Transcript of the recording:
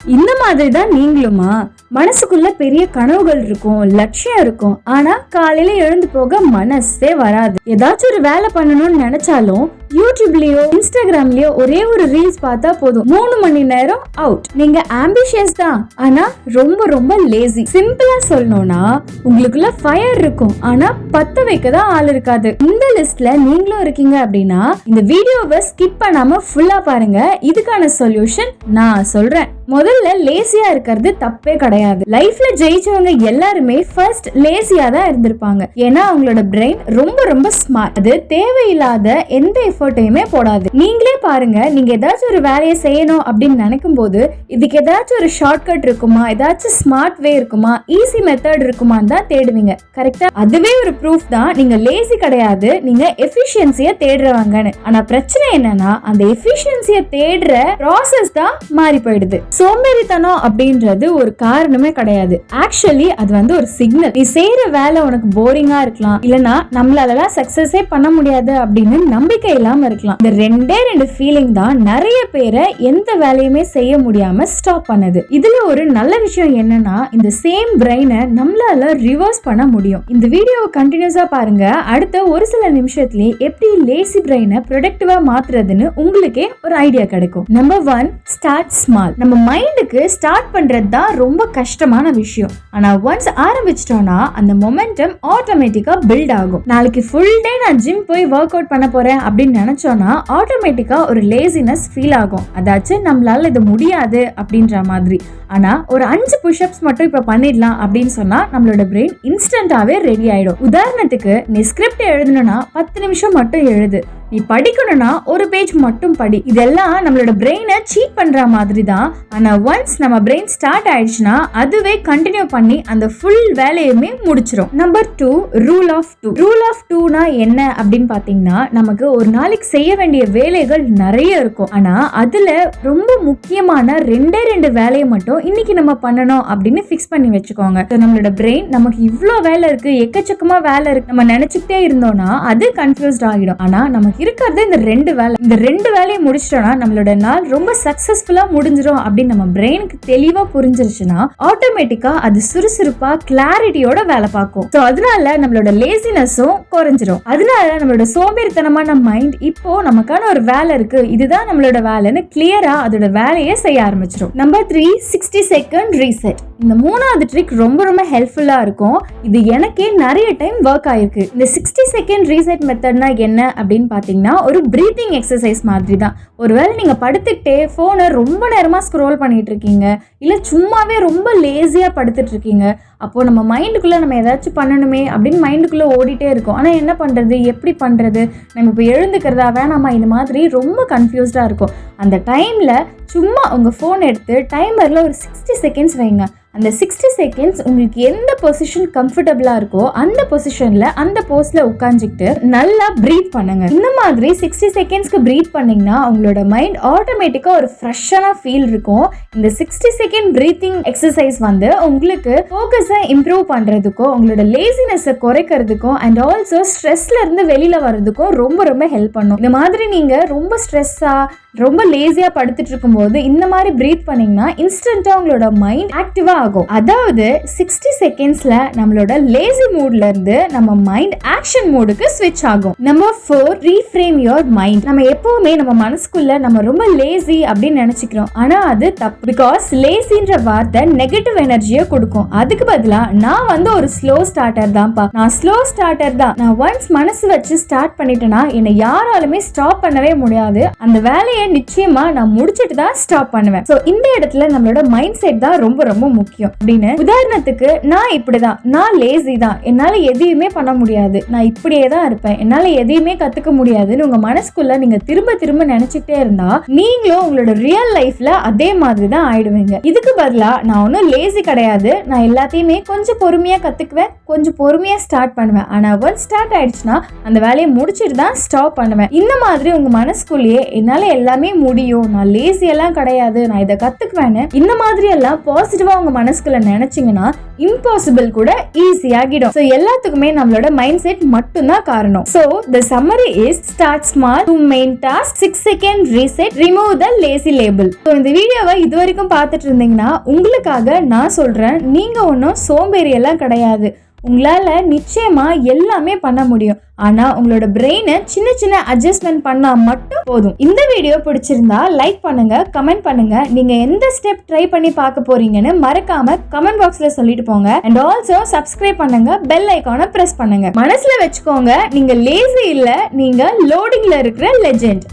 இந்த மாதிரி தான் நீங்களுமா? மனசுக்குள்ள பெரிய கனவுகள் இருக்கும், லட்சியம் இருக்கும், ஆனா காலையில எழுந்து போக மனசே வராது. ஏதாச்சும் ஒரு வேலை பண்ணணும்னு நினைச்சாலும் யூடியூப்லயோ இன்ஸ்டாகிராம்லயோ ஒரே ஒரு ரீல்ஸ் பார்த்தா போதும், 3 மணி நேரம் அவுட். நீங்க ஆம்பிஷியஸ் தான், ஆனா ரொம்ப ரொம்ப லேசி. சிம்பிளா சொல்லணும்னா உங்களுக்குள்ள ஃபயர் இருக்கும், ஆனா பத்த வைக்க தான் ஆள் இருக்காது. இந்த லிஸ்ட்ல நீங்களும் இருக்கீங்க அப்படின்னா இந்த வீடியோவை ஸ்கிப் பண்ணாம ஃபுல்லா பாருங்க. இதுக்கான சொல்யூஷன் நான் சொல்றேன். முதல்ல லேசியா இருக்கிறது தப்பே கிடையாது. லைஃப்ல ஜெயிச்சவங்க எல்லாருமே ஃபர்ஸ்ட் லேசியா தான் இருந்திருப்பாங்க. ஏன்னா அவங்களோட பிரெயின் ரொம்ப ரொம்ப ஸ்மார்ட். அது தேவையில்லாத எந்த எஃபர்ட்டையுமே போடாது. நீங்களே பாருங்க, நீங்க ஏதாச்சும் ஒரு வேலையை செய்யணும் அப்படின்னு நினைக்கும் போது இதுக்கு ஏதாச்சும் ஒரு ஷார்ட்கட் இருக்குமா, ஏதாச்சும் ஸ்மார்ட் வே இருக்குமா, ஈஸி மெத்தட் இருக்குமான்னு தான் தேடுவீங்க. கரெக்டா? அதுவே ஒரு ப்ரூஃப் தான் நீங்க லேசி கிடையாது, நீங்க எஃபிஷியன்சியை தேடுறவங்கன்னு. ஆனா பிரச்சனை என்னன்னா அந்த எஃபிஷியன்சியை தேடுற ப்ராசஸ் தான் மாறி போயிடுது. சோம்பேறித்தனம் அப்படின்றது ஒரு காரணமே கிடையாது. ஆக்சுவலி அது வந்து ஒரு சிக்னல். நீ செய்யற வேலை உனக்கு போரிங்கா இருக்கலாம், இல்லனா நம்மளால சக்சஸே பண்ண முடியாது அப்படின்னு நம்பிக்கை இல்லாம இருக்கலாம். இந்த ரெண்டு ஃபீலிங் தான் நிறைய பேரை எந்த வேலையுமே செய்ய முடியாம ஸ்டாப் பண்ணுது. இதுல ஒரு நல்ல விஷயம் என்னன்னா இந்த சேம் பிரெயினை நம்மளால ரிவர்ஸ் பண்ண முடியும். இந்த வீடியோவை கண்டினியூஸா பாருங்க. அடுத்த ஒரு சில நிமிஷத்துலயே எப்படி லேசி பிரெயினை ப்ரொடக்டிவா மாத்துறதுன்னு உங்களுக்கே ஒரு ஐடியா கிடைக்கும். Number 1, start small. நம்ம மைண்டுக்கு ஸ்டார்ட் பண்றது தான் ரொம்ப கஷ்டமான விஷயம். ஆனா ஒன்ஸ் ஆரம்பிச்சிட்டோம்னா அந்த மொமெண்டம் ஆட்டோமேட்டிக்கா பில்ட் ஆகும். நாளைக்கு ஃபுல் டே நான் ஜிம் போய் ஒர்க் அவுட் பண்ண போறேன் அப்படின்னு நினைச்சோம்னா ஆட்டோமேட்டிக்கா ஒரு லேசினஸ் ஃபீல் ஆகும். அதாச்சும் நம்மளால இது முடியாது அப்படின்ற மாதிரி. ஆனா ஒரு 5 புஷ்அப்ஸ் மட்டும் இப்ப பண்ணிடலாம் அப்படின்னு சொன்னா நம்மளோட பிரெயின் இன்ஸ்டன்டாவே ரெடி ஆயிடும். உதாரணத்துக்கு நீ ஸ்கிரிப்ட் எழுதணும்னா 10 நிமிஷம் மட்டும் எழுது. நீ படிக்கணும்னா ஒரு பேஜ் மட்டும் படி. இதெல்லாம் நம்மளோட பிரெயினை சீட் பண்ற மாதிரி தான். ஆனா ஒன்ஸ் நம்ம பிரெயின் ஸ்டார்ட் ஆயிடுச்சுன்னா அதுவே கண்டினியூ பண்ணி அந்த ஃபுல் வேலையுமே முடிச்சிடும். Number 2, rule of 2. Rule of 2னா என்ன அப்படின்னு பாத்தீங்கன்னா நமக்கு ஒரு நாளைக்கு செய்ய வேண்டிய வேலைகள் நிறைய இருக்கும். ஆனா அதுல ரொம்ப முக்கியமான 2 வேலையை மட்டும் இன்னைக்கு நம்ம பண்ணணும் அப்படின்னு ஃபிக்ஸ் பண்ணி வச்சுக்கோங்க. நம்மளோட பிரெயின் நமக்கு இவ்ளோ வேலை இருக்கு, எக்கச்சக்கமா வேலை இருக்கு நம்ம நினைச்சுக்கிட்டே இருந்தோம்னா அது கன்ஃபியூஸ்ட் ஆகிடும். ஆனா நமக்கு இருக்கிறது இந்த 2 வேலை. இந்த 2 வேலையை முடிச்சிட்டோம்னா நம்மளோட நாள் ரொம்ப சக்சஸ்ஃபுல்லா முடிஞ்சிடும் அப்படின்னு நம்ம பிரெயினுக்கு தெளிவா புரிஞ்சிருச்சுன்னா ஆட்டோமேட்டிக்கா அது சுறுசுறுப்பா கிளாரிட்டியோட வேலை பார்க்கும். சோ அதனால நம்மளோட லேசினஸும் குறைஞ்சிரும். அதனால நம்மளோட சோம்பேறித்தனமான மைண்ட் இப்போ நமக்கான ஒரு வேலை இருக்கு, இதுதான் நம்மளோட வேலைன்னு கிளியரா அதோட வேலையை செய்ய ஆரம்பிச்சிடும். Number 3, 60 second reset. இந்த 3வது ட்ரிக் ரொம்ப ரொம்ப ஹெல்ப்ஃபுல்லா இருக்கும். இது எனக்கே நிறைய டைம் ஒர்க் ஆயிருக்கு. இந்த 60 செகண்ட் ரீசெட் மெத்தட்னா என்ன அப்படின்னு பாத்தீங்கன்னா ஒரு பிரீத்திங் எக்ஸசைஸ் மாதிரி தான். ஒருவேளை நீங்க படுத்துக்கிட்டே போனை ரொம்ப நேரமா ஸ்க்ரோல் பண்ணிட்டு இருக்கீங்க, இல்ல சும்மாவே ரொம்ப லேசியா படுத்துட்டு இருக்கீங்க, அப்போ நம்ம மைண்டுக்குள்ள நம்ம ஏதாச்சும் பண்ணணுமே அப்படின்னு மைண்டுக்குள்ள ஓடிட்டே இருக்கும். ஆனா என்ன பண்றது, எப்படி பண்றது, நம்ம இப்போ எழுந்துக்கிறதா வேணாமா, இந்த மாதிரி ரொம்ப கன்ஃபியூஸ்டா இருக்கும். அந்த டைம்ல சும்மா உங்க போன் எடுத்து டைமர்ல ஒரு 60 செகண்ட்ஸ் வைங்க. அந்த 60 செகண்ட்ஸ் உங்களுக்கு எந்த பொசிஷன் கம்ஃபர்டபுளா இருக்கோ அந்த பொசிஷன்ல அந்த போஸ்ட்ல உட்கார்ந்துக்கிட்டு நல்லா பிரீத் பண்ணுங்க. இந்த மாதிரி 60 செகண்ட்ஸ்க்கு பிரீத் பண்ணீங்கன்னா உங்களோட மைண்ட் ஆட்டோமேட்டிக்கா ஒரு ஃப்ரெஷ்ஷான ஃபீல் இருக்கும். இந்த 60 செகண்ட் பிரீத்திங் எக்ஸசைஸ் வந்து உங்களுக்கு ஃபோக்கஸை இம்ப்ரூவ் பண்றதுக்கும் உங்களோட லேசினஸை குறைக்கிறதுக்கும் அண்ட் ஆல்சோ ஸ்ட்ரெஸ்ல இருந்து வெளியில வர்றதுக்கும் ரொம்ப ரொம்ப ஹெல்ப் பண்ணும். இந்த மாதிரி நீங்க ரொம்ப ஸ்ட்ரெஸ்ஸா ரொம்ப லேசியா படுத்துட்டு இருக்கும்போது இந்த மாதிரி பிரீத் பண்ணீங்கன்னா இன்ஸ்டன்டா உங்களோட மைண்ட் ஆக்டிவா ஆகும். அதாவது 60 செகண்ட்ஸ்ல நம்மளோட லேசி மூட்ல இருந்து நம்ம மைண்ட் ஆக்ஷன் மோடுக்கு ஸ்விட்ச் ஆகும். Number 4, reframe your mind. நம்ம எப்பவுமே நம்ம மனசுக்குள்ள நம்ம ரொம்ப லேசி அப்படின்னு நினைச்சுக்கிறோம். ஆனா அது தப்பு. பிகாஸ் லேசின்ற வார்த்தை நெகட்டிவ் எனர்ஜியை கொடுக்கும். அதுக்கு பதிலா நான் வந்து ஒரு ஸ்லோ ஸ்டார்டர் தான்ப்பா, நான் ஸ்லோ ஸ்டார்டர் தான், நான் ஒன்ஸ் மனசு வச்சு ஸ்டார்ட் பண்ணிட்டேன்னா என்னை யாராலுமே ஸ்டாப் பண்ணவே முடியாது, அந்த வேலையை நிச்சயமா நான் முடிச்சிட்டு தான் ஸ்டாப் பண்ணுவேன். சோ இந்த இடத்துல நம்மளோட மைண்ட் செட் தான் ரொம்ப ரொம்ப முக்கியம் அப்படின்னு. உதாரணத்துக்கு நான் இப்படிதான், நான் லேசி தான், என்னால எதையுமே பண்ண முடியாது, நான் இப்படியே தான் இருப்பேன், என்னால எதையுமே கத்துக்க முடியாதுன்னு உங்க மனசுக்குள்ள நீங்க திரும்ப திரும்ப நினைச்சுட்டே இருந்தா நீங்களும் உங்களோட ரியல் லைஃப்ல அதே மாதிரி தான் ஆயிடுவீங்க. இதுக்கு பதிலா நான் ஒன்னும் லேசி கிடையாது, நான் எல்லாத்தையுமே கொஞ்சம் பொறுமையா கத்துக்குவேன், கொஞ்சம் பொறுமையா ஸ்டார்ட் பண்ணுவேன், ஆனா ஒன்ஸ் ஸ்டார்ட் ஆயிடுச்சுன்னா அந்த வேலையை முடிச்சிட்டு தான் ஸ்டாப் பண்ணுவேன். இந்த மாதிரி உங்க மனசுக்குள்ளேயே என்னால எல்லாமே முடியும், நான் லேசி எல்லாம் கிடையாது, நான் இதை கத்துக்குவேன்னு இந்த மாதிரி எல்லாம் பாசிட்டிவா உங்க மனசுக்குள்ள நினைச்சீங்கன்னா இம்பாசிபிள் கூட ஈஸி ஆகிடும். சோ எல்லாத்துக்குமே நம்மளோட மைண்ட் செட் மட்டும் தான் காரணம். So the summary is start small, do main task, 6 second reset, remove the lazy label. So இந்த வீடியோவை இதுவரைக்கும் பார்த்துட்டு இருந்தீங்கன்னா உங்களுக்காக நான் சொல்றேன், நீங்க ஒன்றும் சோம்பேறி எல்லாம் கிடையாது. உங்களால நிச்சயமா எல்லாமே பண்ண முடியும். ஆனா உங்களோட பிரெயினை சின்ன சின்ன அட்ஜஸ்ட்மெண்ட் பண்ணா மட்டும் போதும். இந்த வீடியோ பிடிச்சிருந்தா லைக் பண்ணுங்க, கமெண்ட் பண்ணுங்க. நீங்க எந்த ஸ்டெப் ட்ரை பண்ணி பார்க்க போறீங்கன்னு மறக்காம கமெண்ட் பாக்ஸ்ல சொல்லிட்டு போங்க. அண்ட் ஆல்சோ சப்ஸ்கிரைப் பண்ணுங்க, பெல் ஐகானை பிரஸ் பண்ணுங்க. மனசுல வச்சுக்கோங்க, நீங்க லேசி இல்ல, நீங்க லோடிங்ல இருக்கிற லெஜெண்ட்.